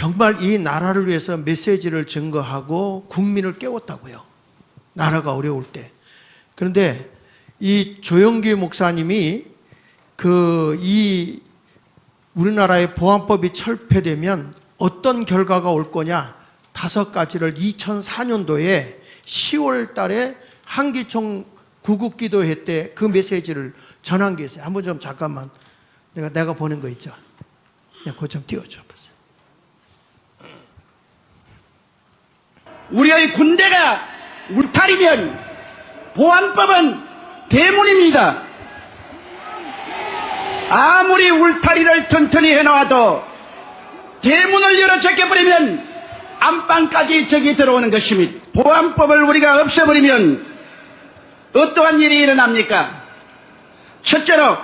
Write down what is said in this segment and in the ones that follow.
정말 이 나라를 위해서 메시지를 증거하고 국민을 깨웠다고요. 나라가 어려울 때. 그런데 이 조영기 목사님이 이 우리나라의 보안법이 철폐되면 어떤 결과가 올 거냐 5가지를 2004년도에 10월 달에 한기총 구국기도회 때 그 메시지를 전한 게 있어요. 한번 좀 잠깐만 내가 보낸 거 있죠. 그거 좀 띄워줘 보세요. 우리의 군대가 울타리면 보안법은 대문입니다. 아무리 울타리를 튼튼히 해놔도 대문을 열어 제껴버리면 안방까지 적이 들어오는 것입니다. 보안법을 우리가 없애버리면 어떠한 일이 일어납니까? 첫째로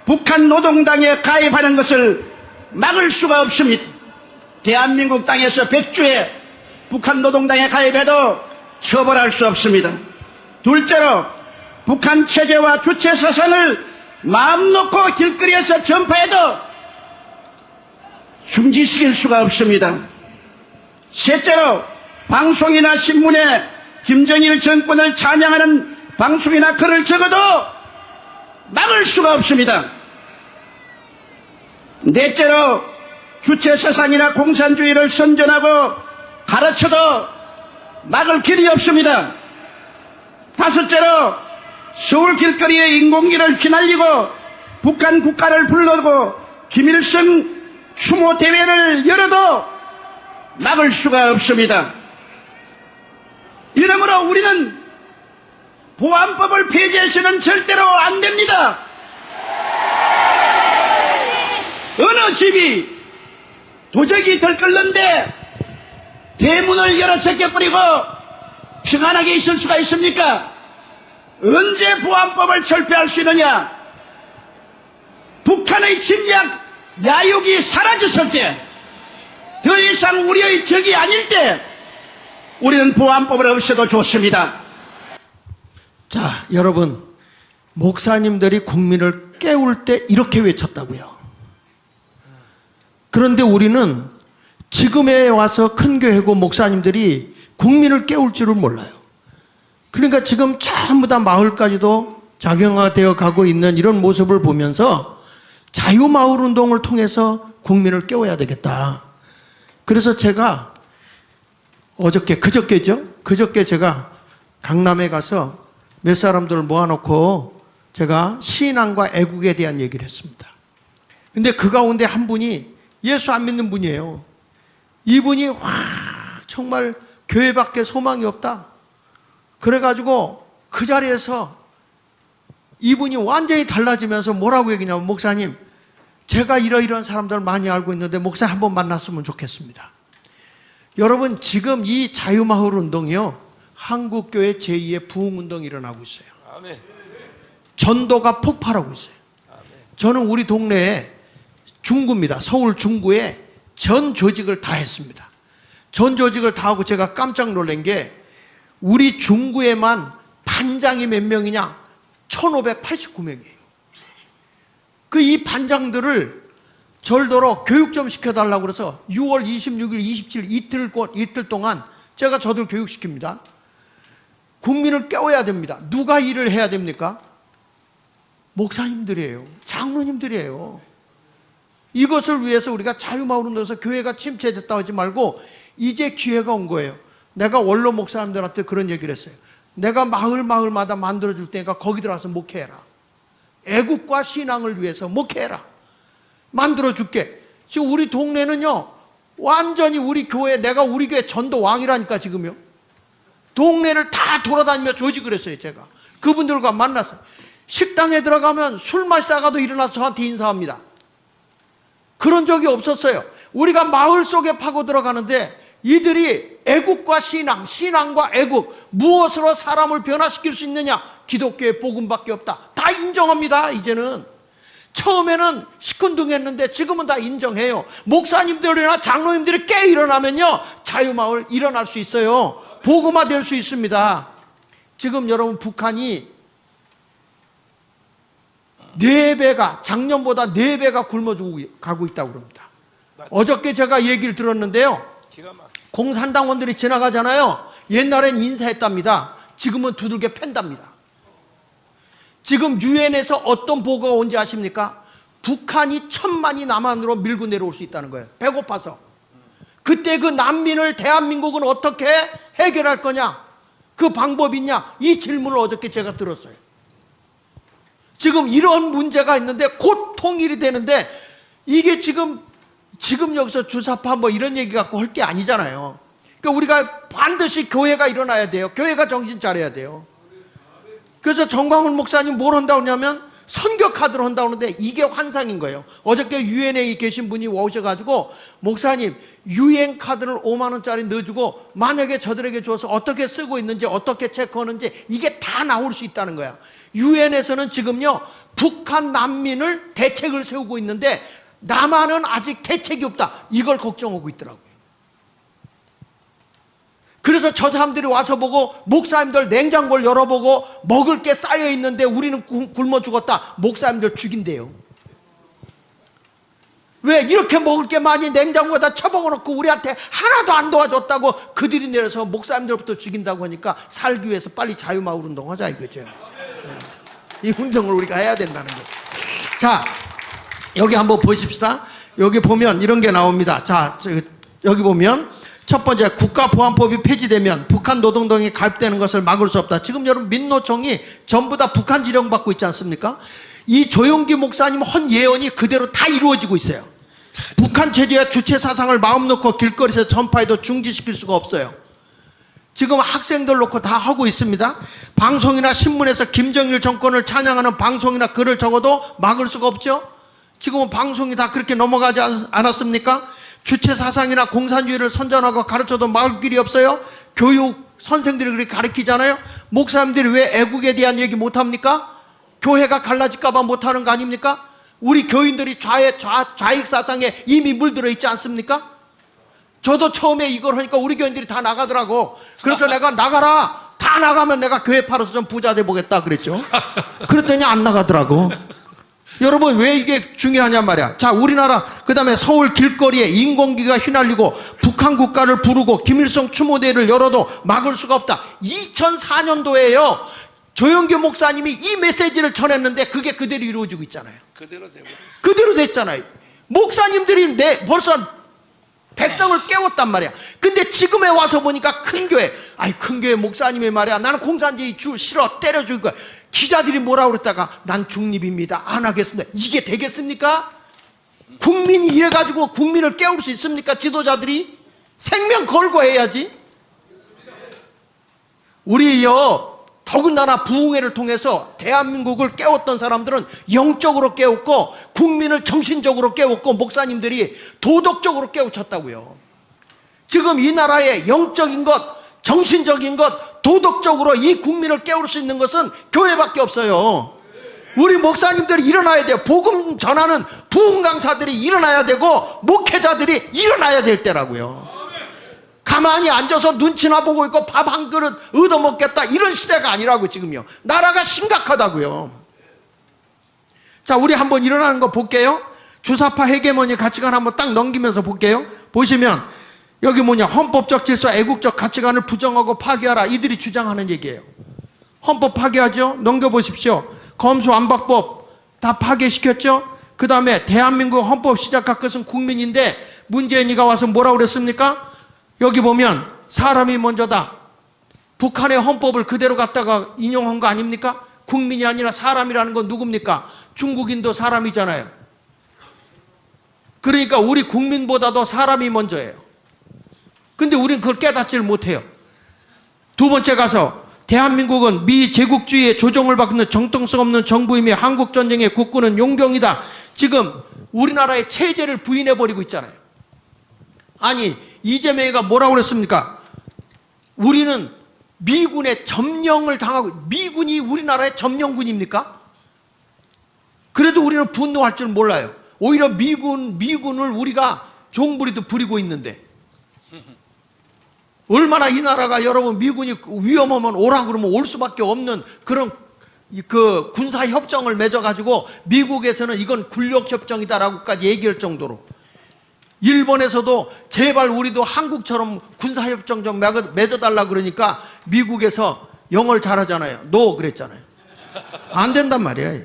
북한 노동당에 가입하는 것을 막을 수가 없습니다. 대한민국 땅에서 100주에 북한 노동당에 가입해도 처벌할 수 없습니다. 둘째로 북한 체제와 주체 사상을 마음 놓고 길거리에서 전파해도 중지시킬 수가 없습니다. 셋째로 방송이나 신문에 김정일 정권을 찬양하는 방송이나 글을 적어도 막을 수가 없습니다. 넷째로 주체 사상이나 공산주의를 선전하고 가르쳐도 막을 길이 없습니다. 다섯째로 서울 길거리에 인공기를 휘날리고 북한 국가를 불러고 김일성 추모 대회를 열어도 막을 수가 없습니다. 이러므로 우리는 보안법을 폐지해서는 절대로 안 됩니다. 어느 집이 도적이 들끓는데 대문을 열어 제껴버리고 평안하게 있을 수가 있습니까? 언제 보안법을 철폐할 수 있느냐? 북한의 침략 야욕이 사라졌을 때, 더 이상 우리의 적이 아닐 때 우리는 보안법을 없애도 좋습니다. 자, 여러분, 목사님들이 국민을 깨울 때 이렇게 외쳤다고요. 그런데 우리는 지금에 와서 큰 교회고 목사님들이 국민을 깨울 줄을 몰라요. 그러니까 지금 전부 다 마을까지도 작용화되어 가고 있는 이런 모습을 보면서 자유마을 운동을 통해서 국민을 깨워야 되겠다. 그래서 제가 그저께 제가 강남에 가서 몇 사람들을 모아놓고 제가 신앙과 애국에 대한 얘기를 했습니다. 근데 그 가운데 한 분이 예수 안 믿는 분이에요. 이분이 정말 교회밖에 소망이 없다. 그래가지고 그 자리에서 이분이 완전히 달라지면서 뭐라고 얘기냐면, 목사님, 제가 이러이러한 사람들을 많이 알고 있는데 목사 한번 만났으면 좋겠습니다. 여러분, 지금 이 자유마을 운동이요, 한국교회 제2의 부흥운동이 일어나고 있어요. 아멘. 전도가 폭발하고 있어요. 아멘. 저는 우리 동네에 중구입니다. 서울 중구에 전 조직을 다 했습니다. 전 조직을 다 하고 제가 깜짝 놀란 게, 우리 중구에만 반장이 몇 명이냐? 1589명이에요. 이 반장들을 절도로 교육 좀 시켜달라고 그래서 6월 26일, 27일 이틀 동안 제가 저들 교육시킵니다. 국민을 깨워야 됩니다. 누가 일을 해야 됩니까? 목사님들이에요. 장로님들이에요. 이것을 위해서 우리가 자유마을 운동에서 교회가 침체됐다 하지 말고 이제 기회가 온 거예요. 내가 원로 목사님들한테 그런 얘기를 했어요. 내가 마을마다 만들어줄 테니까 거기 들어가서 목회해라. 애국과 신앙을 위해서 목회해라. 만들어줄게. 지금 우리 동네는요, 완전히 우리 교회, 내가 우리 교회 전도 왕이라니까 지금요. 동네를 다 돌아다니며 조직을 했어요, 제가. 그분들과 만났어요. 식당에 들어가면 술 마시다가도 일어나서 저한테 인사합니다. 그런 적이 없었어요. 우리가 마을 속에 파고 들어가는데 이들이 애국과 신앙과 애국, 무엇으로 사람을 변화시킬 수 있느냐? 기독교의 복음밖에 없다. 다 인정합니다, 이제는. 처음에는 시큰둥했는데 지금은 다 인정해요. 목사님들이나 장로님들이 깨 일어나면요, 자유마을 일어날 수 있어요. 복음화 될 수 있습니다. 지금 여러분, 북한이 4배가, 작년보다 4배가 굶어 가고 있다고 그럽니다. 어저께 제가 얘기를 들었는데요. 공산당원들이 지나가잖아요. 옛날엔 인사했답니다. 지금은 두들겨 팬답니다. 지금 유엔에서 어떤 보고가 온지 아십니까? 북한이 1000만이 남한으로 밀고 내려올 수 있다는 거예요. 배고파서. 그때 그 난민을 대한민국은 어떻게 해결할 거냐? 그 방법이 있냐? 이 질문을 어저께 제가 들었어요. 지금 이런 문제가 있는데 곧 통일이 되는데 이게 지금 여기서 주사파 뭐 이런 얘기 갖고 할 게 아니잖아요. 그러니까 우리가 반드시 교회가 일어나야 돼요. 교회가 정신 차려야 돼요. 그래서 정광훈 목사님 뭘 한다고 하냐면 선교 카드를 한다고 하는데 이게 환상인 거예요. 어저께 유엔에 계신 분이 오셔가지고 목사님 유엔 카드를 5만 원짜리 넣어주고 만약에 저들에게 줘서 어떻게 쓰고 있는지 어떻게 체크하는지 이게 다 나올 수 있다는 거야. 유엔에서는 지금요 북한 난민을 대책을 세우고 있는데 남한은 아직 대책이 없다. 이걸 걱정하고 있더라고요. 그래서 저 사람들이 와서 보고 목사님들 냉장고를 열어보고 먹을 게 쌓여 있는데 우리는 굶어 죽었다. 목사님들 죽인대요. 왜 이렇게 먹을 게 많이 냉장고에다 처박아 놓고 우리한테 하나도 안 도와줬다고 그들이 내려서 목사님들부터 죽인다고 하니까 살기 위해서 빨리 자유마을 운동하자 이거죠. 이 운동을 우리가 해야 된다는 거예요. 자, 여기 한번 보십시다. 여기 보면 이런 게 나옵니다. 자, 여기 보면 첫 번째, 국가보안법이 폐지되면 북한 노동당이 가입되는 것을 막을 수 없다. 지금 여러분 민노총이 전부 다 북한 지령받고 있지 않습니까? 이 조용기 목사님 헌 예언이 그대로 다 이루어지고 있어요. 북한 체제와 주체 사상을 마음 놓고 길거리에서 전파해도 중지시킬 수가 없어요. 지금 학생들 놓고 다 하고 있습니다. 방송이나 신문에서 김정일 정권을 찬양하는 방송이나 글을 적어도 막을 수가 없죠. 지금은 방송이 다 그렇게 넘어가지 않았습니까? 주체 사상이나 공산주의를 선전하고 가르쳐도 막을 길이 없어요. 교육 선생들이 그렇게 가르치잖아요. 목사님들이 왜 애국에 대한 얘기 못합니까? 교회가 갈라질까봐 못하는 거 아닙니까? 우리 교인들이 좌익 사상에 이미 물들어 있지 않습니까? 저도 처음에 이걸 하니까 우리 교인들이 다 나가더라고. 그래서 내가 나가라. 다 나가면 내가 교회 팔아서 좀 부자 돼 보겠다 그랬죠. 그랬더니 안 나가더라고. 여러분 왜 이게 중요하냐 말이야. 자, 우리나라 그 다음에 서울 길거리에 인공기가 휘날리고 북한 국가를 부르고 김일성 추모대회를 열어도 막을 수가 없다. 2004년도에요 조영규 목사님이 이 메시지를 전했는데 그게 그대로 이루어지고 있잖아요. 그대로 됐잖아요. 목사님들이 벌써 백성을 깨웠단 말이야. 근데 지금에 와서 보니까 큰 교회, 큰 교회 목사님이 말이야 나는 공산주의 싫어 때려 죽일 거야. 기자들이 뭐라고 그랬다가 난 중립입니다 안 하겠습니다. 이게 되겠습니까? 국민이 이래가지고 국민을 깨울 수 있습니까? 지도자들이 생명 걸고 해야지. 우리요 더군다나 부흥회를 통해서 대한민국을 깨웠던 사람들은 영적으로 깨웠고 국민을 정신적으로 깨웠고 목사님들이 도덕적으로 깨우쳤다고요. 지금 이 나라의 영적인 것 정신적인 것 도덕적으로 이 국민을 깨울 수 있는 것은 교회밖에 없어요. 우리 목사님들이 일어나야 돼요. 복음 전하는 부흥 강사들이 일어나야 되고 목회자들이 일어나야 될 때라고요. 가만히 앉아서 눈치나 보고 있고 밥 한 그릇 얻어먹겠다 이런 시대가 아니라고. 지금요 나라가 심각하다고요. 자, 우리 한번 일어나는 거 볼게요. 주사파 헤게모니 가치관 한번 딱 넘기면서 볼게요. 보시면 여기 헌법적 질서 애국적 가치관을 부정하고 파괴하라. 이들이 주장하는 얘기예요. 헌법 파괴하죠. 넘겨보십시오. 검수안박법 다 파괴시켰죠. 그 다음에 대한민국 헌법 시작할 것은 국민인데 문재인이가 와서 뭐라고 그랬습니까? 여기 보면 사람이 먼저다. 북한의 헌법을 그대로 갖다가 인용한 거 아닙니까? 국민이 아니라 사람이라는 건 누굽니까? 중국인도 사람이잖아요. 그러니까 우리 국민보다도 사람이 먼저예요. 근데 우린 그걸 깨닫지를 못해요. 두 번째 가서 대한민국은 미 제국주의의 조종을 받는 정통성 없는 정부이며 한국전쟁의 국군은 용병이다. 지금 우리나라의 체제를 부인해버리고 있잖아요. 아니 이재명이가 뭐라고 그랬습니까? 우리는 미군의 점령을 당하고, 미군이 우리나라의 점령군입니까? 그래도 우리는 분노할 줄 몰라요. 오히려 미군을 우리가 종부리도 부리고 있는데 얼마나 이 나라가 여러분 미군이 위험하면 오라 그러면 올 수밖에 없는 그런 그 군사협정을 맺어가지고 미국에서는 이건 군력협정이다라고까지 얘기할 정도로 일본에서도 제발 우리도 한국처럼 군사협정 좀 맺어달라 그러니까 미국에서 영어를 잘하잖아요. 노 그랬잖아요. 안 된단 말이에요.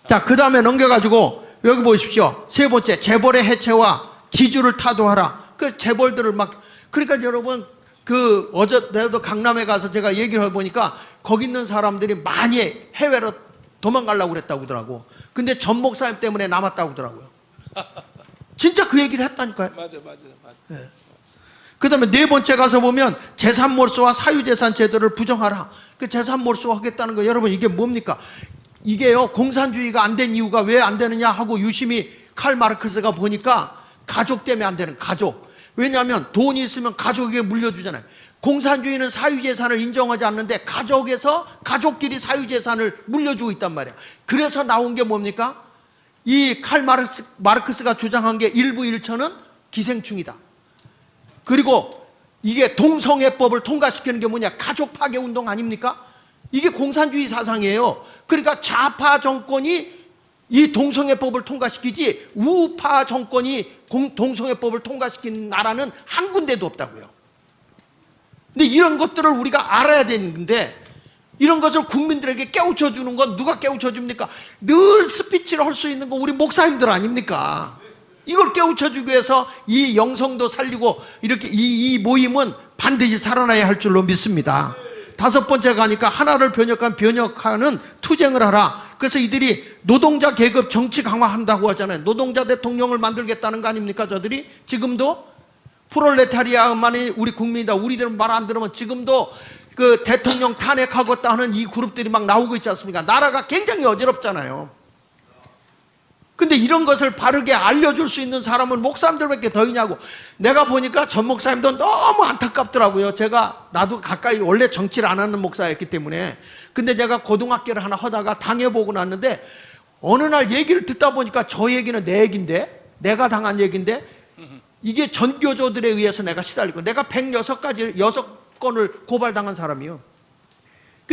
자, 그 다음에 넘겨가지고 여기 보십시오. 세 번째, 재벌의 해체와 지주를 타도하라. 그 재벌들을 막, 그러니까 여러분, 어제 내도 강남에 가서 제가 얘기를 해보니까 거기 있는 사람들이 많이 해외로 도망가려고 그랬다고 하더라고. 근데 전 목사님 때문에 남았다고 하더라고요. 진짜 그 얘기를 했다니까요. 맞아. 네. 그 다음에 네 번째 가서 보면 재산 몰수와 사유재산 제도를 부정하라. 그 재산 몰수 하겠다는 거 여러분 이게 뭡니까? 이게요, 공산주의가 안 된 이유가 왜 안 되느냐 하고 유심히 칼 마르크스가 보니까 가족 때문에 안 되는, 가족. 왜냐하면 돈이 있으면 가족에게 물려주잖아요. 공산주의는 사유재산을 인정하지 않는데 가족에서 가족끼리 사유재산을 물려주고 있단 말이야. 그래서 나온 게 뭡니까? 이 칼 마르크스가 주장한 게 일부 일처는 기생충이다. 그리고 이게 동성애법을 통과시키는 게 뭐냐? 가족 파괴 운동 아닙니까? 이게 공산주의 사상이에요. 그러니까 좌파 정권이 이 동성애법을 통과시키지 우파 정권이 동성애법을 통과시킨 나라는 한 군데도 없다고요. 근데 이런 것들을 우리가 알아야 되는데 이런 것을 국민들에게 깨우쳐 주는 건 누가 깨우쳐 줍니까? 늘 스피치를 할 수 있는 거 우리 목사님들 아닙니까? 이걸 깨우쳐 주기 위해서 이 영성도 살리고 이렇게 이 모임은 반드시 살아나야 할 줄로 믿습니다. 다섯 번째 가니까 하나를 변혁하는 투쟁을 하라. 그래서 이들이 노동자 계급 정치 강화한다고 하잖아요. 노동자 대통령을 만들겠다는 거 아닙니까? 저들이 지금도 프롤레타리아만이 우리 국민이다. 우리들은 말 안 들으면 지금도 그 대통령 탄핵하겠다 하는 이 그룹들이 막 나오고 있지 않습니까? 나라가 굉장히 어지럽잖아요. 근데 이런 것을 바르게 알려줄 수 있는 사람은 목사님들밖에 더 있냐고. 내가 보니까 전 목사님도 너무 안타깝더라고요. 나도 가까이 원래 정치를 안 하는 목사였기 때문에. 근데 내가 고등학교를 하나 하다가 당해보고 났는데 어느 날 얘기를 듣다 보니까 저 얘기는 내 얘기인데, 내가 당한 얘기인데 이게 전교조들에 의해서 내가 시달리고 내가 6건을 고발당한 사람이요.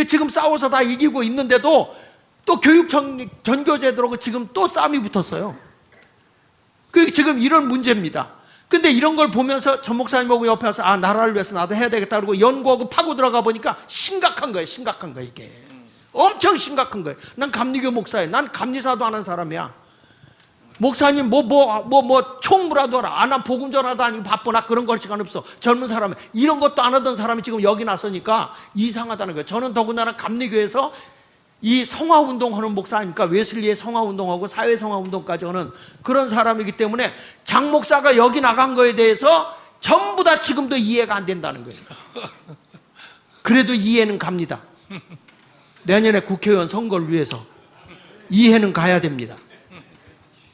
지금 싸워서 다 이기고 있는데도 또 전교제도로 지금 또 싸움이 붙었어요. 지금 이런 문제입니다. 근데 이런 걸 보면서 전 목사님하고 옆에 와서 나라를 위해서 나도 해야 되겠다 그러고 연구하고 파고 들어가 보니까 심각한 거예요. 이게. 엄청 심각한 거예요. 난 감리교 목사예요. 난 감리사도 안 한 사람이야. 목사님 총무라도 하라. 난 복음 전하도 아니고 바쁘나 그런 걸 시간 없어. 젊은 사람이 이런 것도 안 하던 사람이 지금 여기 나서니까 이상하다는 거예요. 저는 더군다나 감리교에서 이 성화운동 하는 목사니까 웨슬리의 성화운동하고 사회성화운동까지 하는 그런 사람이기 때문에 장 목사가 여기 나간 거에 대해서 전부 다 지금도 이해가 안 된다는 거예요. 그래도 이해는 갑니다. 내년에 국회의원 선거를 위해서 이해는 가야 됩니다.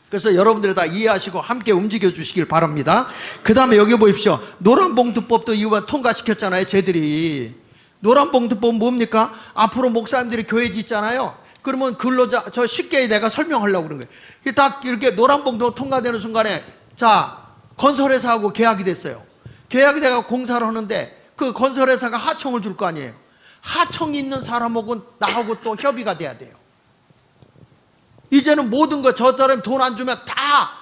그래서 여러분들이 다 이해하시고 함께 움직여 주시길 바랍니다. 그 다음에 여기 보십시오. 노란봉투법도 이번 통과시켰잖아요. 쟤들이. 노란봉투법 뭡니까? 앞으로 목사님들이 교회 짓잖아요. 그러면 근로자, 저 쉽게 내가 설명하려고 그런 거예요. 딱 이렇게 노란봉투 통과되는 순간에 자, 건설회사하고 계약이 됐어요. 계약이 돼서 공사를 하는데 그 건설회사가 하청을 줄 거 아니에요. 하청이 있는 사람하고 나하고 또 협의가 돼야 돼요. 이제는 모든 거 저 사람이 돈 안 주면 다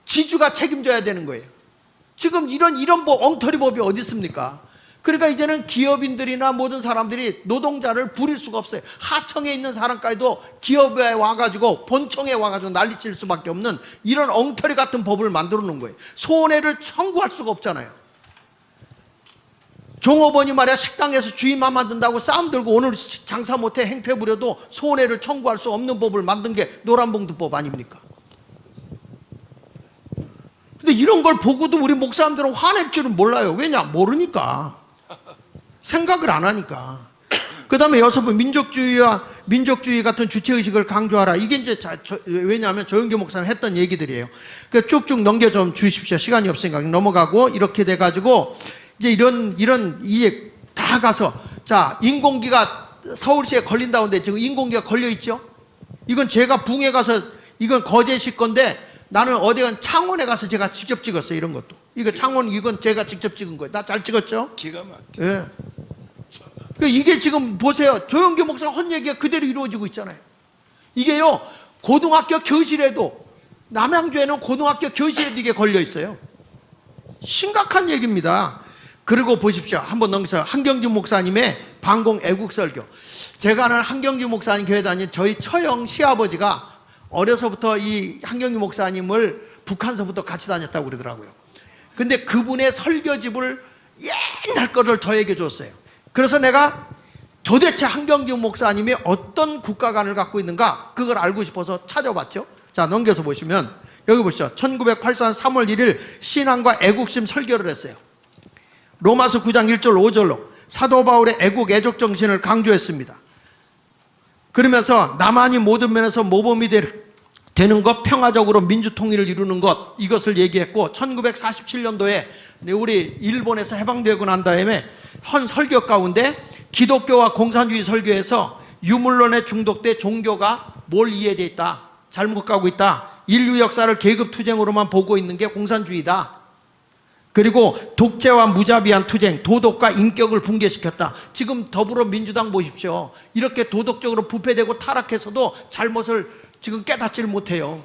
지주가 책임져야 되는 거예요. 지금 이런 엉터리 법이 어디 있습니까? 그러니까 이제는 기업인들이나 모든 사람들이 노동자를 부릴 수가 없어요. 하청에 있는 사람까지도 기업에 와가지고 본청에 와가지고 난리칠 수밖에 없는 이런 엉터리 같은 법을 만들어 놓은 거예요. 손해를 청구할 수가 없잖아요. 종업원이 말이야 식당에서 주인만 만든다고 싸움 들고 오늘 장사 못해 행패 부려도 손해를 청구할 수 없는 법을 만든 게 노란봉투법 아닙니까? 근데 이런 걸 보고도 우리 목사님들은 화낼 줄은 몰라요. 왜냐? 모르니까. 생각을 안 하니까. 그 다음에 여섯번 민족주의 같은 주체의식을 강조하라. 이게 이제 왜냐하면 조영규 목사님 했던 얘기들이에요. 그러니까 쭉쭉 넘겨 좀 주십시오. 시간이 없으니까 넘어가고 이렇게 돼가지고 이제 이게 다 가서 자, 인공기가 서울시에 걸린다는데 지금 인공기가 걸려 있죠? 이건 제가 붕에 가서 이건 거제시 건데 나는 어디 간 창원에 가서 제가 직접 찍었어요. 이런 것도. 이건 제가 직접 찍은 거예요. 나 잘 찍었죠? 기가 막혀. 예. 이게 지금 보세요. 조영규 목사 한 얘기가 그대로 이루어지고 있잖아요. 이게요, 고등학교 교실에도 남양주에는 고등학교 교실에도 이게 걸려 있어요. 심각한 얘기입니다. 그리고 보십시오. 한번 넘겨서 한경주 목사님의 방공 애국설교. 제가 아는 한경주 목사님 교회 다닌 저희 처형 시아버지가 어려서부터 이 한경주 목사님을 북한서부터 같이 다녔다고 그러더라고요. 근데 그분의 설교집을 옛날 거를 저에게 줬어요. 그래서 내가 도대체 한경주 목사님이 어떤 국가관을 갖고 있는가 그걸 알고 싶어서 찾아봤죠. 자, 넘겨서 보시면 여기 보시죠. 1984년 3월 1일 신앙과 애국심 설교를 했어요. 로마서 9장 1절 5절로 사도 바울의 애국 애족 정신을 강조했습니다. 그러면서 남한이 모든 면에서 모범이 되는 것, 평화적으로 민주통일을 이루는 것, 이것을 얘기했고 1947년도에 우리 일본에서 해방되고 난 다음에 헌 설교 가운데 기독교와 공산주의 설교에서 유물론에 중독돼 종교가 뭘 이해되어 있다, 잘못 가고 있다, 인류 역사를 계급투쟁으로만 보고 있는 게 공산주의다, 그리고 독재와 무자비한 투쟁, 도덕과 인격을 붕괴시켰다. 지금 더불어민주당 보십시오. 이렇게 도덕적으로 부패되고 타락해서도 잘못을 지금 깨닫지를 못해요.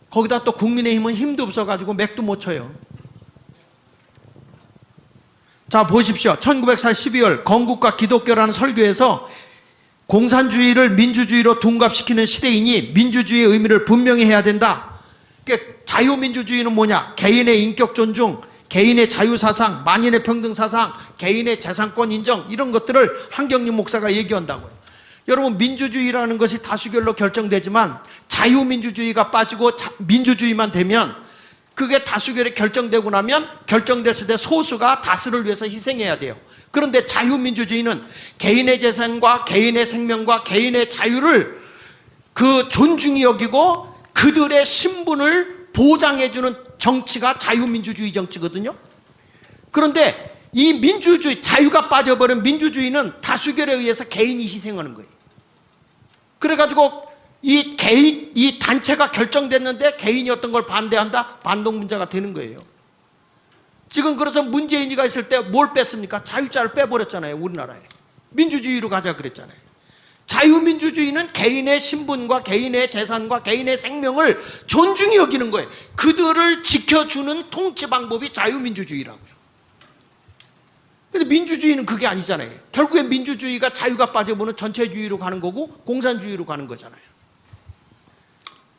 거기다 또 국민의힘은 힘도 없어가지고 맥도 못 쳐요. 자, 보십시오. 1940 12월 건국과 기독교라는 설교에서 공산주의를 민주주의로 둔갑시키는 시대이니 민주주의의 의미를 분명히 해야 된다. 그러니까 자유민주주의는 뭐냐? 개인의 인격 존중, 개인의 자유사상, 만인의 평등사상, 개인의 재산권 인정, 이런 것들을 한경림 목사가 얘기한다고요. 여러분, 민주주의라는 것이 다수결로 결정되지만 자유민주주의가 빠지고 민주주의만 되면 그게 다수결에 결정되고 나면 결정됐을 때 소수가 다수를 위해서 희생해야 돼요. 그런데 자유민주주의는 개인의 재산과 개인의 생명과 개인의 자유를 그 존중히 여기고 그들의 신분을 보장해주는 정치가 자유민주주의 정치거든요. 그런데 이 민주주의, 자유가 빠져버린 민주주의는 다수결에 의해서 개인이 희생하는 거예요. 그래가지고 이 단체가 결정됐는데 개인이 어떤 걸 반대한다? 반동문자가 되는 거예요. 지금 그래서 문재인이가 있을 때 뭘 뺐습니까? 자유자를 빼버렸잖아요. 우리나라에. 민주주의로 가자 그랬잖아요. 자유민주주의는 개인의 신분과 개인의 재산과 개인의 생명을 존중히 여기는 거예요. 그들을 지켜주는 통치 방법이 자유민주주의라고요. 근데 민주주의는 그게 아니잖아요. 결국에 민주주의가 자유가 빠져보는 전체주의로 가는 거고 공산주의로 가는 거잖아요.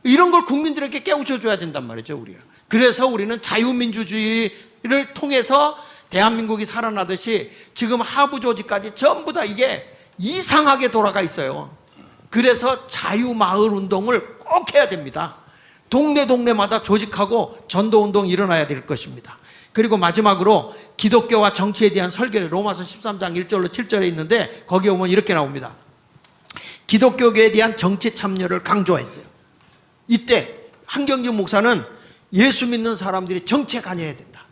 이런 걸 국민들에게 깨우쳐줘야 된단 말이죠, 우리가. 그래서 우리는 자유민주주의를 통해서 대한민국이 살아나듯이 지금 하부 조직까지 전부 다 이게 이상하게 돌아가 있어요. 그래서 자유마을 운동을 꼭 해야 됩니다. 동네마다 조직하고 전도운동이 일어나야 될 것입니다. 그리고 마지막으로 기독교와 정치에 대한 설계를 로마서 13장 1절로 7절에 있는데 거기에 보면 이렇게 나옵니다. 기독교계에 대한 정치 참여를 강조했어요. 이때 한경주 목사는 예수 믿는 사람들이 정치에 관여해야 된다.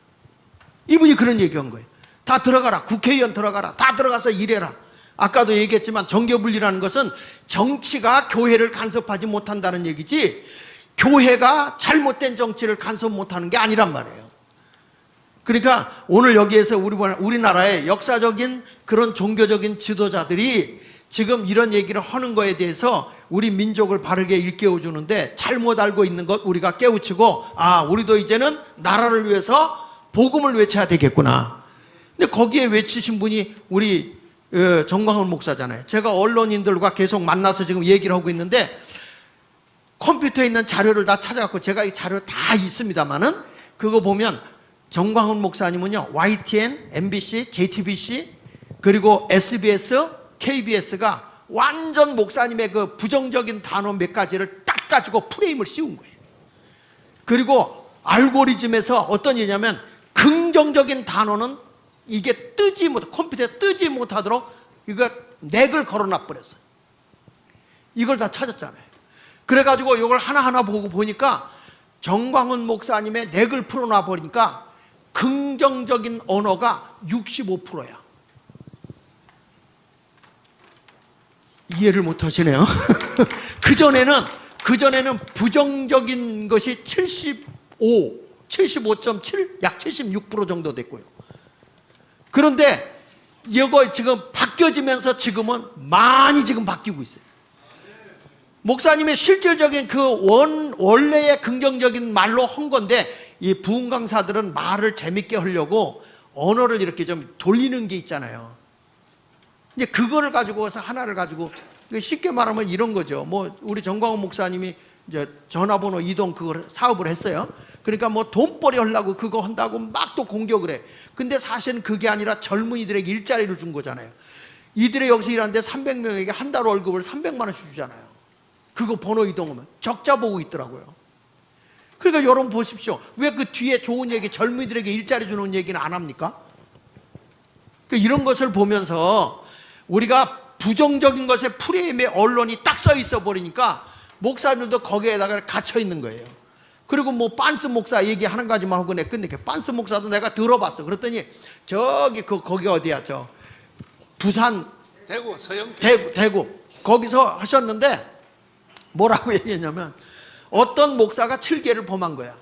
이분이 그런 얘기한 거예요. 다 들어가라. 국회의원 들어가라. 다 들어가서 일해라. 아까도 얘기했지만 정교분리라는 것은 정치가 교회를 간섭하지 못한다는 얘기지 교회가 잘못된 정치를 간섭 못하는 게 아니란 말이에요. 그러니까 오늘 여기에서 우리나라의 역사적인 그런 종교적인 지도자들이 지금 이런 얘기를 하는 거에 대해서 우리 민족을 바르게 일깨워주는데 잘못 알고 있는 것 우리가 깨우치고 우리도 이제는 나라를 위해서 복음을 외쳐야 되겠구나. 근데 거기에 외치신 분이 우리 정광훈 목사잖아요. 제가 언론인들과 계속 만나서 지금 얘기를 하고 있는데 컴퓨터에 있는 자료를 다 찾아갖고 제가 이 자료 다 있습니다만은 그거 보면 정광훈 목사님은요 YTN, MBC, JTBC 그리고 SBS, KBS가 완전 목사님의 그 부정적인 단어 몇 가지를 딱 가지고 프레임을 씌운 거예요. 그리고 알고리즘에서 어떤 일이냐면 긍정적인 단어는 이게 컴퓨터에 뜨지 못하도록 이거 넥을 걸어놔 버렸어요. 이걸 다 찾았잖아요. 그래가지고 이걸 하나하나 보니까 정광훈 목사님의 넥을 풀어놔 버리니까 긍정적인 언어가 65%야. 이해를 못 하시네요. 그전에는 부정적인 것이 75.7, 약 76% 정도 됐고요. 그런데 이거 지금 바뀌어지면서 지금은 많이 지금 바뀌고 있어요. 목사님의 실질적인 그 원래의 긍정적인 말로 한 건데, 이 부흥 강사들은 말을 재밌게 하려고 언어를 이렇게 좀 돌리는 게 있잖아요. 이제 그거를 가지고서 하나를 가지고, 쉽게 말하면 이런 거죠. 뭐 우리 정광훈 목사님이 이제 전화번호 이동 그걸 사업을 했어요. 그러니까 뭐 돈벌이 하려고 그거 한다고 막 또 공격을 해. 근데 사실은 그게 아니라 젊은이들에게 일자리를 준 거잖아요. 이들이 여기서 일하는데 300명에게 한 달 월급을 300만 원씩 주잖아요. 그거 번호 이동하면 적자 보고 있더라고요. 그러니까 여러분 보십시오. 왜 그 뒤에 좋은 얘기, 젊은이들에게 일자리 주는 얘기는 안 합니까? 그러니까 이런 것을 보면서 우리가 부정적인 것에 프레임에 언론이 딱 써 있어 버리니까 목사님들도 거기에다가 갇혀 있는 거예요. 그리고 뭐 빤스 목사 얘기 한 가지만 하고 내 끝낼게. 빤스 목사도 내가 들어봤어. 그랬더니 저기 거기 어디야, 저 부산 대구 서영 대구 거기서 하셨는데 뭐라고 얘기했냐면 어떤 목사가 7개를 범한 거야.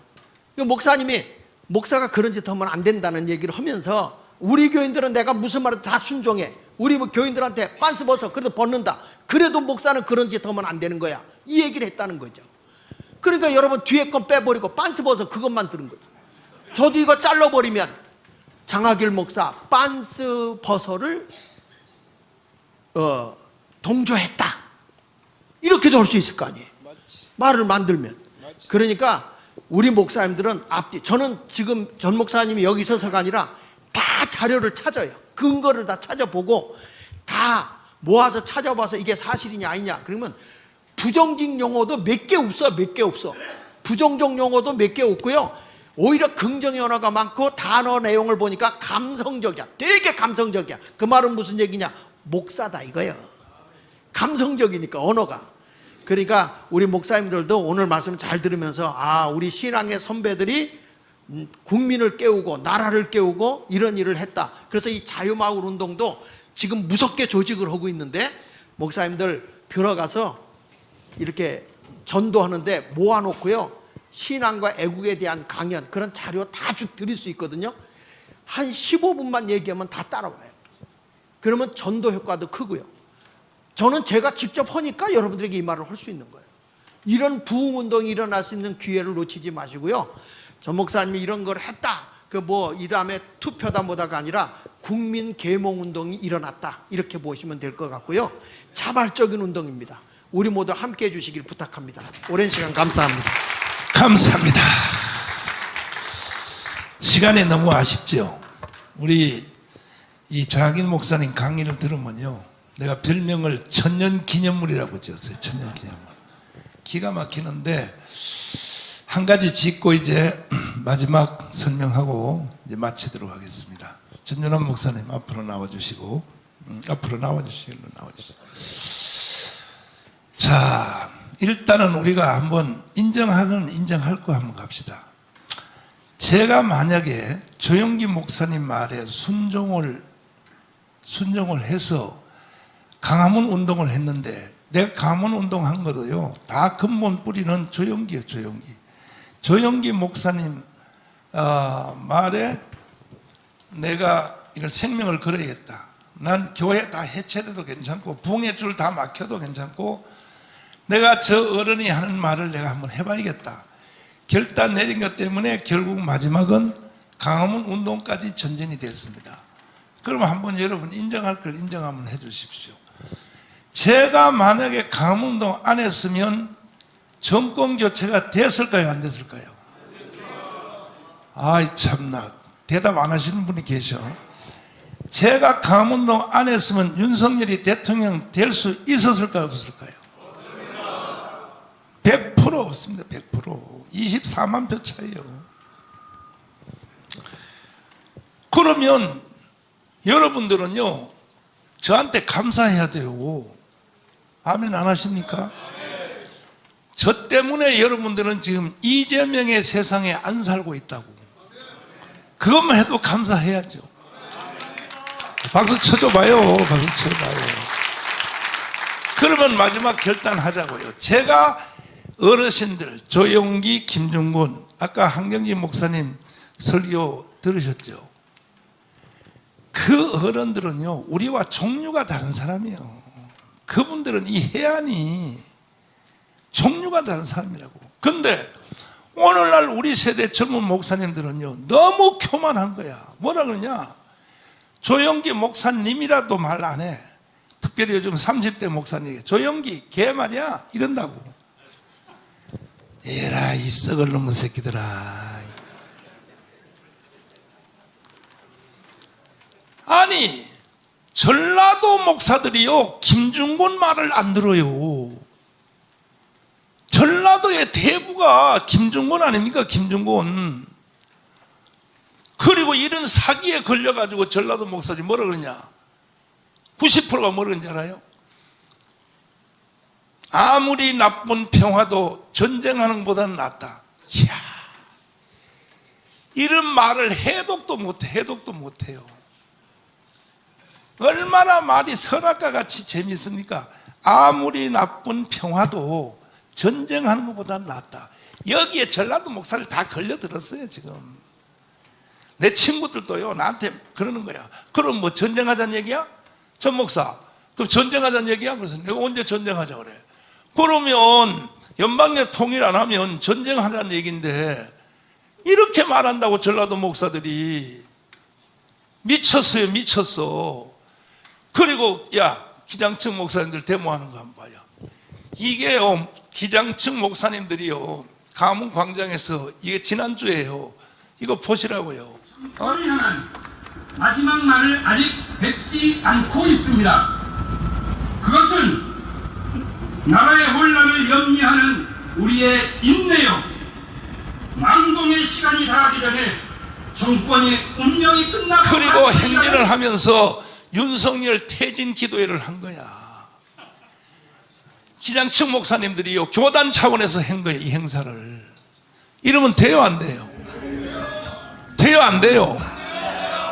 목사님이 목사가 그런 짓 하면 안 된다는 얘기를 하면서 우리 교인들은 내가 무슨 말을 다 순종해. 우리 뭐 교인들한테 빤스 벗어. 그래도 벗는다. 그래도 목사는 그런 짓 하면 안 되는 거야. 이 얘기를 했다는 거죠. 그러니까 여러분 뒤에 건 빼버리고 빤스 벗어 그것만 들은 거죠. 저도 이거 잘라버리면 장하길 목사 빤스 벗어를 동조했다. 이렇게도 할 수 있을 거 아니에요. 말을 만들면. 그러니까 우리 목사님들은 앞뒤, 저는 지금 전 목사님이 여기 있어서가 아니라 다 자료를 찾아요. 근거를 다 찾아보고 다 모아서 찾아봐서 이게 사실이냐 아니냐. 그러면 부정적 용어도 몇 개 없어. 몇 개 없어. 부정적 용어도 몇 개 없고요. 오히려 긍정의 언어가 많고 단어 내용을 보니까 감성적이야. 되게 감성적이야. 그 말은 무슨 얘기냐. 목사다 이거예요. 감성적이니까 언어가. 그러니까 우리 목사님들도 오늘 말씀 잘 들으면서 우리 신앙의 선배들이 국민을 깨우고 나라를 깨우고 이런 일을 했다. 그래서 이 자유마을 운동도 지금 무섭게 조직을 하고 있는데 목사님들 들어가서 이렇게 전도하는데 모아놓고요. 신앙과 애국에 대한 강연 그런 자료 다 드릴 수 있거든요. 한 15분만 얘기하면 다 따라와요. 그러면 전도 효과도 크고요. 저는 제가 직접 하니까 여러분들에게 이 말을 할 수 있는 거예요. 이런 부흥운동이 일어날 수 있는 기회를 놓치지 마시고요. 전 목사님이 이런 걸 했다. 이 다음에 투표다 뭐다가 아니라 국민 계몽운동이 일어났다. 이렇게 보시면 될 것 같고요. 자발적인 운동입니다. 우리 모두 함께 해주시길 부탁합니다. 오랜 시간 감사합니다. 감사합니다. 시간이 너무 아쉽죠. 우리 이 장학인 목사님 강의를 들으면요, 내가 별명을 천년기념물이라고 지었어요. 천년기념물. 기가 막히는데 한 가지 짚고 이제 마지막 설명하고 이제 마치도록 하겠습니다. 전윤환 목사님 앞으로 나와주시고, 앞으로 나와주시고. 자, 일단은 우리가 한번 인정할 거 한번 갑시다. 제가 만약에 조영기 목사님 말에 순종을 해서 강화문 운동을 했는데, 내가 강화문 운동한 것도요, 다 근본 뿌리는 조영기예요. 조영기 목사님 말에 내가 이걸 생명을 걸어야겠다. 난 교회 다 해체돼도 괜찮고 부흥의 줄 다 막혀도 괜찮고 내가 저 어른이 하는 말을 내가 한번 해봐야겠다. 결단 내린 것 때문에 결국 마지막은 강화문 운동까지 전진이 됐습니다. 그럼 한번 여러분 인정할 걸 인정 한번 해주십시오. 제가 만약에 강화문 운동 안 했으면 정권 교체가 됐을까요? 안 됐을까요? 아이 참나, 대답 안 하시는 분이 계셔. 제가 강화문 운동 안 했으면 윤석열이 대통령 될 수 있었을까요? 없었을까요? 100% 없습니다. 100%. 24만 표 차이요. 그러면 여러분들은요, 저한테 감사해야 돼요. 아멘 안 하십니까? 저 때문에 여러분들은 지금 이재명의 세상에 안 살고 있다고. 그것만 해도 감사해야죠. 박수 쳐줘봐요. 박수 쳐줘봐요. 그러면 마지막 결단하자고요. 제가 어르신들 조영기, 김중곤, 아까 한경진 목사님 설교 들으셨죠? 그 어른들은요, 우리와 종류가 다른 사람이에요. 그분들은 이 해안이 종류가 다른 사람이라고. 근데 오늘날 우리 세대 젊은 목사님들은요, 너무 교만한 거야. 뭐라 그러냐? 조영기 목사님이라도 말 안 해. 특별히 요즘 30대 목사님, 조영기 걔 말이야 이런다고. 에라 이 썩을 놈의 새끼들아. 아니 전라도 목사들이요 김중곤 말을 안 들어요. 전라도의 대부가 김중곤 아닙니까? 김중곤. 그리고 이런 사기에 걸려가지고 전라도 목사들이 뭐라 그러냐? 90%가 뭐라 그런지 알아요? 아무리 나쁜 평화도 전쟁하는 것보다는 낫다. 이야, 이런 말을 해독도 못해요. 얼마나 말이 선악과 같이 재밌습니까? 아무리 나쁜 평화도 전쟁하는 것보다는 낫다. 여기에 전라도 목사를 다 걸려들었어요 지금. 내 친구들도요 나한테 그러는 거야. 그럼 뭐 전쟁하자는 얘기야? 전 목사 그럼 전쟁하자는 얘기야? 그래서 내가 언제 전쟁하자 그래? 그러면 연방제 통일 안 하면 전쟁하자는 얘기인데 이렇게 말한다고. 전라도 목사들이 미쳤어요. 미쳤어. 그리고 야 기장층 목사님들 데모하는 거 한번 봐요. 이게요 기장층 목사님들이요 가문 광장에서 이게 지난주에요 이거 보시라고요. 향한 마지막 말을 아직 뱉지 않고 있습니다. 그것은 나라의 혼란을 염려하는 우리의 인내요. 망동의 시간이 다하기 전에 정권의 운명이 끝나고 그리고 행진을 하면서 윤석열 퇴진 기도회를 한 거야. 기장층 목사님들이요 교단 차원에서 한 거예요. 이 행사를. 이러면 돼요 안 돼요? 돼요 안 돼요?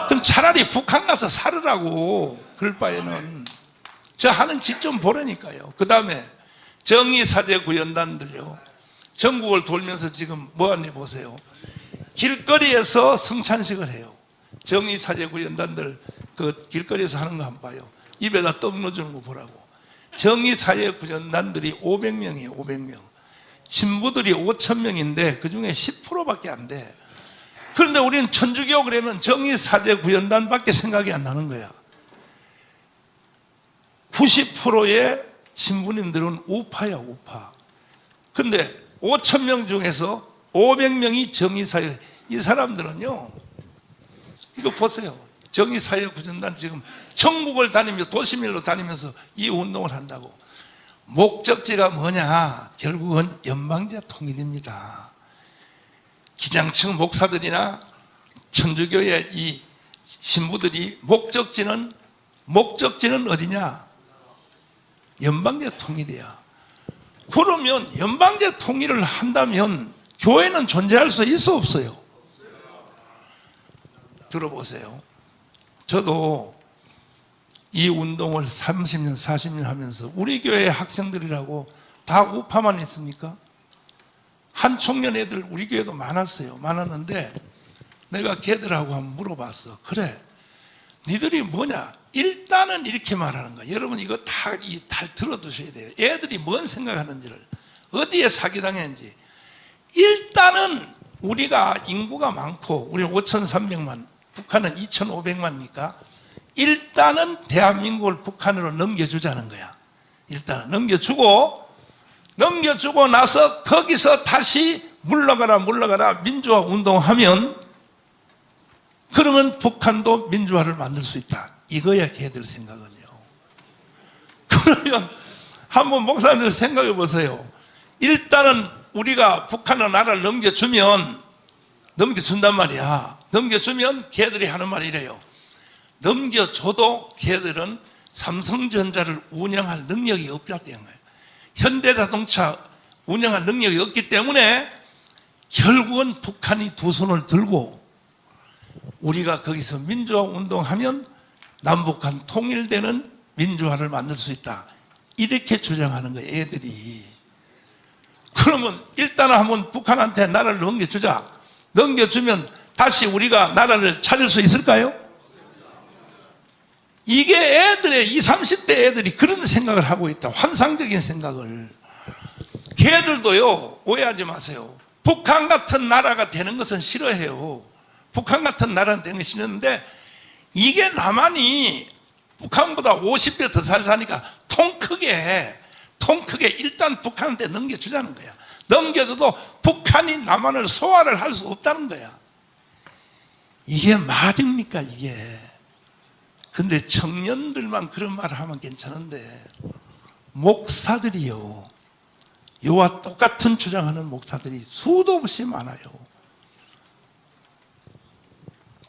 그럼 차라리 북한 가서 살으라고. 그럴 바에는 저 하는 짓 좀 보라니까요. 그 다음에 정의사제구현단들요 전국을 돌면서 지금 뭐 하는지 보세요. 길거리에서 성찬식을 해요. 정의사제구현단들 그 길거리에서 하는 거 한번 봐요. 입에다 떡 넣어주는 거 보라고. 정의사제구현단들이 500명이에요 500명. 신부들이 5,000명인데 그 중에 10%밖에 안 돼. 그런데 우리는 천주교 그러면 정의사제구현단밖에 생각이 안 나는 거야. 90%의 신부님들은 우파야 우파. 근데 5,000명 중에서 500명이 정의사회. 이 사람들은요 이거 보세요. 정의사회구현단 지금 전국을 다니면서 도시밀로 다니면서 이 운동을 한다고. 목적지가 뭐냐? 결국은 연방제 통일입니다. 기장층 목사들이나 천주교의 이 신부들이 목적지는 어디냐? 연방제 통일이야. 그러면 연방제 통일을 한다면 교회는 존재할 수 있어 없어요? 들어보세요. 저도 이 운동을 30년 40년 하면서 우리 교회 학생들이라고 다 우파만 있습니까? 한 청년 애들 우리 교회도 많았는데 내가 걔들하고 한번 물어봤어. 그래 니들이 뭐냐? 일단은 이렇게 말하는 거야. 여러분 이거 다 들어두셔야 돼요. 애들이 뭔 생각하는지를, 어디에 사기당했는지. 일단은 우리가 인구가 많고 우리는 5,300만, 북한은 2,500만이니까 일단은 대한민국을 북한으로 넘겨주자는 거야. 일단은 넘겨주고 나서 거기서 다시 물러가라 민주화 운동하면 그러면 북한도 민주화를 만들 수 있다. 이거야 걔들 생각은요. 그러면 한번 목사님들 생각해 보세요. 일단은 우리가 북한의 나라를 넘겨준단 말이야. 넘겨주면 걔들이 하는 말이 이래요. 넘겨줘도 걔들은 삼성전자를 운영할 능력이 없다는 거예요. 현대자동차 운영할 능력이 없기 때문에 결국은 북한이 두 손을 들고 우리가 거기서 민주화 운동하면 남북한 통일되는 민주화를 만들 수 있다. 이렇게 주장하는 거예요, 애들이. 그러면 일단은 한번 북한한테 나라를 넘겨주자. 넘겨주면 다시 우리가 나라를 찾을 수 있을까요? 이게 애들의 20, 30대 애들이 그런 생각을 하고 있다. 환상적인 생각을. 걔들도요, 오해하지 마세요. 북한 같은 나라가 되는 것은 싫어해요. 북한 같은 나라는 되는 게 싫은데, 이게 남한이 북한보다 50배 더 잘 사니까 통 크게 일단 북한한테 넘겨주자는 거야. 넘겨줘도 북한이 남한을 소화를 할 수 없다는 거야. 이게 말입니까, 이게? 근데 청년들만 그런 말을 하면 괜찮은데, 목사들이요, 이와 똑같은 주장하는 목사들이 수도 없이 많아요.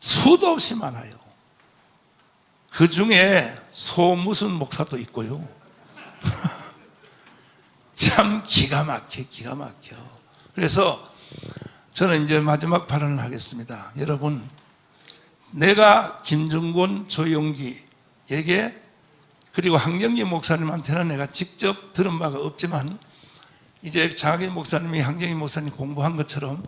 수도 없이 많아요. 그 중에 소무슨 목사도 있고요. 참 기가 막혀. 그래서 저는 이제 마지막 발언을 하겠습니다. 여러분, 내가 김정곤, 조용기에게 그리고 한경기 목사님한테는 내가 직접 들은 바가 없지만, 이제 장학인 목사님이 한경기 목사님 공부한 것처럼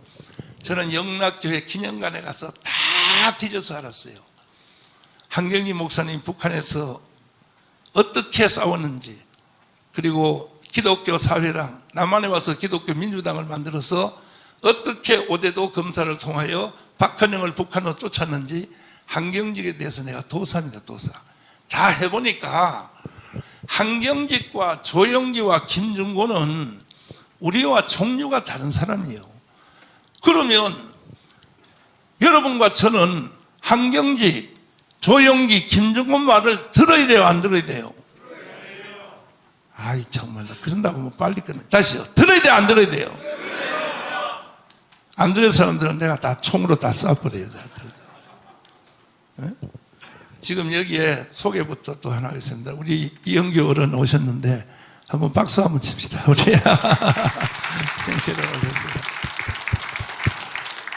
저는 영락교회 기념관에 가서 다 뒤져서 알았어요. 한경기 목사님 북한에서 어떻게 싸웠는지, 그리고 기독교 사회당, 남한에 와서 기독교 민주당을 만들어서 어떻게 오대도 검사를 통하여 박헌영을 북한으로 쫓았는지, 한경직에 대해서 내가 도사입니다, 도사. 다 해보니까 한경직과 조영기와 김정곤은 우리와 종류가 다른 사람이에요. 그러면 여러분과 저는 한경직, 조영기, 김정곤 말을 들어야 돼요, 안 들어야 돼요? 아이 정말로 그런다고 뭐 빨리 끊어. 다시요. 들어야 돼요, 안 들어야 돼요? 안 들을 사람들은 내가 다 총으로 다 쏴버려야 돼. 지금 여기에 소개부터 또 하나 하겠습니다. 우리 이영규 어른 오셨는데 한번 박수 한번 칩시다. 우리 생시로 오셨습니다.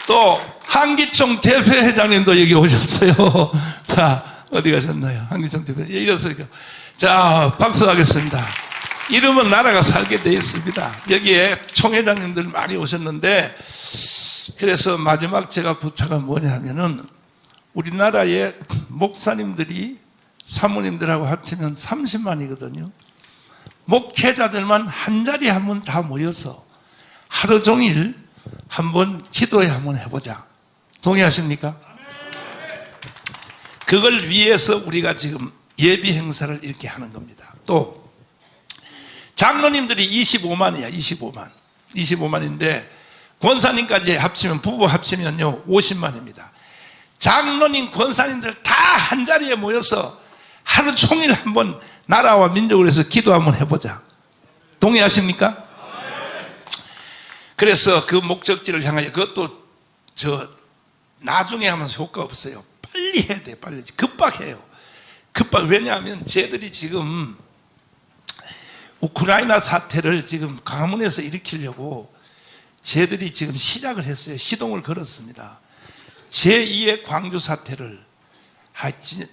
또 한기총 대표회장님도 여기 오셨어요. 자, 어디 가셨나요? 한기총 대표. 예, 이랬어요. 자, 박수 하겠습니다. 이러면 나라가 살게 되어 있습니다. 여기에 총회장님들 많이 오셨는데, 그래서 마지막 제가 부탁은 뭐냐면은, 우리나라의 목사님들이 사모님들하고 합치면 30만이거든요. 목회자들만 한 자리에 한번 다 모여서 하루 종일 한번 기도회 한번 해보자. 동의하십니까? 그걸 위해서 우리가 지금 예비 행사를 이렇게 하는 겁니다. 또 장로님들이 25만이야. 25만인데 권사님까지 합치면, 부부 합치면요 50만입니다. 장로님, 권사님들 다 한 자리에 모여서 하루 종일 한번 나라와 민족을 위해서 기도 한번 해보자. 동의하십니까? 그래서 그 목적지를 향하여, 그것도 나중에 하면 효과 없어요. 빨리 해야 돼, 빨리. 급박해요. 왜냐하면 쟤들이 지금 우크라이나 사태를 지금 강문에서 일으키려고 쟤들이 지금 시작을 했어요. 시동을 걸었습니다. 제2의 광주 사태를,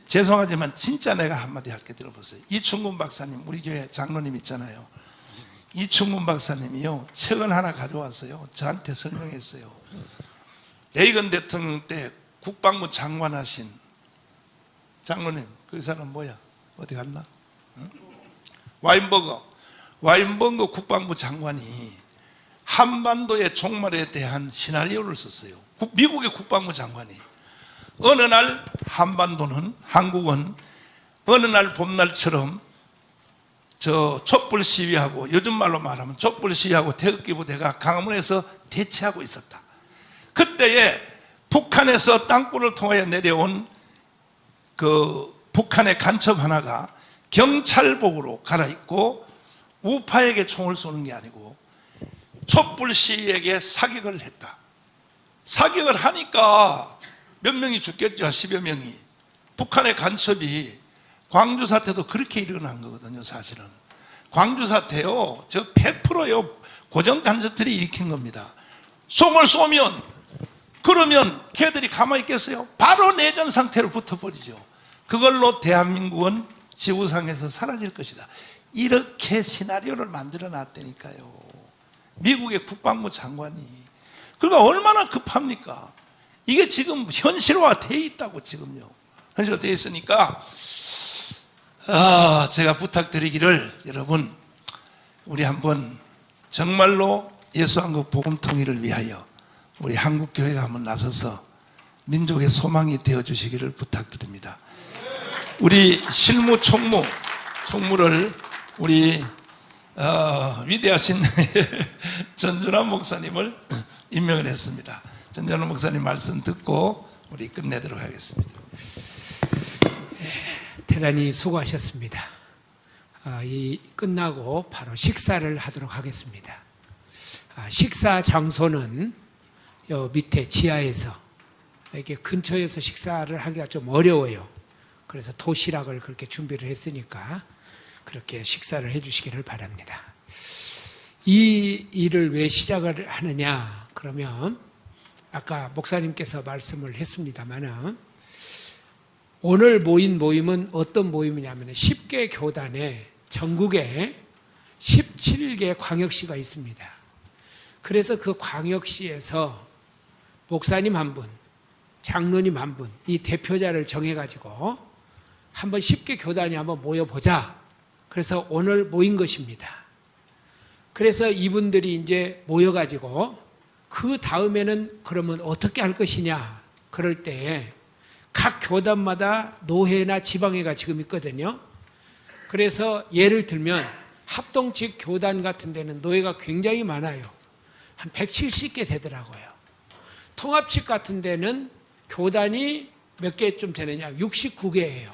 죄송하지만 진짜 내가 한마디 할게 들어보세요. 이충근 박사님, 우리 교회 장로님 있잖아요. 이충근 박사님이요, 책을 하나 가져왔어요. 저한테 설명했어요. 레이건 대통령 때 국방부 장관 하신 장로님, 그 사람 뭐야? 어디 갔나? 응? 와인버거 국방부 장관이 한반도의 종말에 대한 시나리오를 썼어요. 미국의 국방부 장관이. 어느 날 한국은 어느 날 봄날처럼 촛불 시위하고, 요즘 말로 말하면 촛불 시위하고 태극기 부대가 강화문에서 대치하고 있었다. 그때에 북한에서 땅굴을 통하여 내려온 그 북한의 간첩 하나가 경찰복으로 갈아입고 우파에게 총을 쏘는 게 아니고 촛불 시위에게 사격을 했다. 사격을 하니까 몇 명이 죽겠죠. 10여 명이. 북한의 간첩이, 광주 사태도 그렇게 일어난 거거든요. 사실은 광주 사태요, 100%요 고정 간첩들이 일으킨 겁니다. 총을 쏘면, 그러면 걔들이 가만히 있겠어요? 바로 내전 상태로 붙어버리죠. 그걸로 대한민국은 지구상에서 사라질 것이다. 이렇게 시나리오를 만들어 놨다니까요, 미국의 국방부 장관이. 그러니까 얼마나 급합니까? 이게 지금 현실화 되어 있다고. 지금요 현실화 되어 있으니까 제가 부탁드리기를, 여러분 우리 한번 정말로 예수한국 복음 통일을 위하여 우리 한국교회가 한번 나서서 민족의 소망이 되어주시기를 부탁드립니다. 우리 실무 총무를 우리 위대하신 전준환 목사님을 임명을 했습니다. 전준환 목사님 말씀 듣고 우리 끝내도록 하겠습니다. 대단히 수고하셨습니다. 이 끝나고 바로 식사를 하도록 하겠습니다. 식사 장소는 요 밑에 지하에서 이렇게 근처에서 식사를 하기가 좀 어려워요. 그래서 도시락을 그렇게 준비를 했으니까 그렇게 식사를 해주시기를 바랍니다. 이 일을 왜 시작을 하느냐? 그러면 아까 목사님께서 말씀을 했습니다마는 오늘 모인 모임은 어떤 모임이냐면 10개 교단에 전국에 17개 광역시가 있습니다. 그래서 그 광역시에서 목사님 한 분, 장로님 한 분, 이 대표자를 정해가지고 한번 10개 교단이 한번 모여보자. 그래서 오늘 모인 것입니다. 그래서 이분들이 이제 모여가지고 그 다음에는 그러면 어떻게 할 것이냐. 그럴 때 각 교단마다 노회나 지방회가 지금 있거든요. 그래서 예를 들면 합동측 교단 같은 데는 노회가 굉장히 많아요. 한 170개 되더라고요. 통합측 같은 데는 교단이 몇 개쯤 되느냐? 69개예요.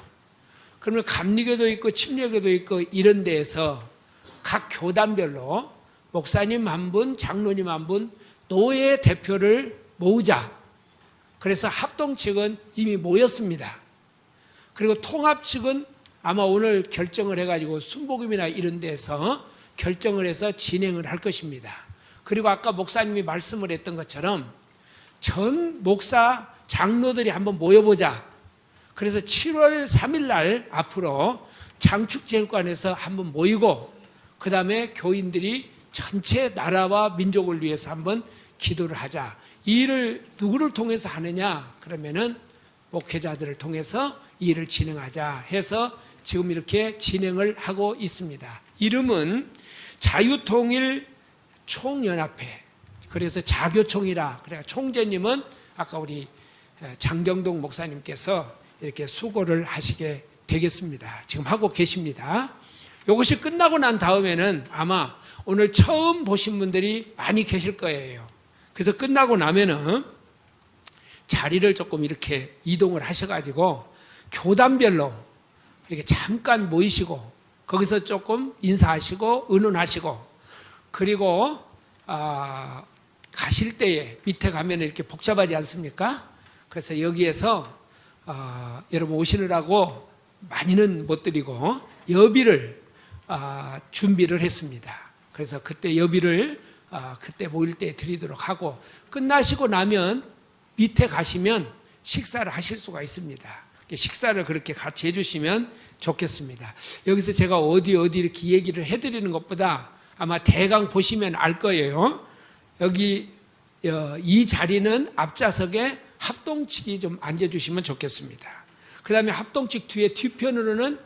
그러면 감리교도 있고 침례교도 있고 이런 데에서 각 교단별로 목사님 한 분, 장로님 한 분, 노예 대표를 모으자. 그래서 합동 측은 이미 모였습니다. 그리고 통합 측은 아마 오늘 결정을 해가지고 순복음이나 이런 데서 결정을 해서 진행을 할 것입니다. 그리고 아까 목사님이 말씀을 했던 것처럼 전 목사 장로들이 한번 모여보자. 그래서 7월 3일 날 앞으로 장축제육관에서 한번 모이고 그 다음에 교인들이 전체 나라와 민족을 위해서 한번 기도를 하자. 이 일을 누구를 통해서 하느냐? 그러면은 목회자들을 통해서 이 일을 진행하자 해서 지금 이렇게 진행을 하고 있습니다. 이름은 자유통일 총연합회. 그래서 자교총이라. 그래 총재님은 아까 우리 장경동 목사님께서 이렇게 수고를 하시게 되겠습니다. 지금 하고 계십니다. 이것이 끝나고 난 다음에는 아마 오늘 처음 보신 분들이 많이 계실 거예요. 그래서 끝나고 나면은 자리를 조금 이렇게 이동을 하셔가지고 교단별로 이렇게 잠깐 모이시고 거기서 조금 인사하시고 의논하시고 그리고 가실 때에 밑에 가면 이렇게 복잡하지 않습니까? 그래서 여기에서 여러분 오시느라고 많이는 못 드리고 여비를 준비를 했습니다. 그래서 그때 여비를 그때 모일 때 드리도록 하고 끝나시고 나면 밑에 가시면 식사를 하실 수가 있습니다. 식사를 그렇게 같이 해주시면 좋겠습니다. 여기서 제가 어디 이렇게 얘기를 해드리는 것보다 아마 대강 보시면 알 거예요. 여기 이 자리는 앞좌석에 합동측이 좀 앉아주시면 좋겠습니다. 그 다음에 합동측 뒤편으로는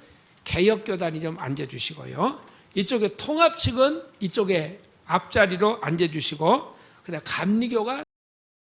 개혁교단이 좀 앉아주시고요. 이쪽에 통합측은 이쪽에 앞자리로 앉아주시고 그다음 감리교가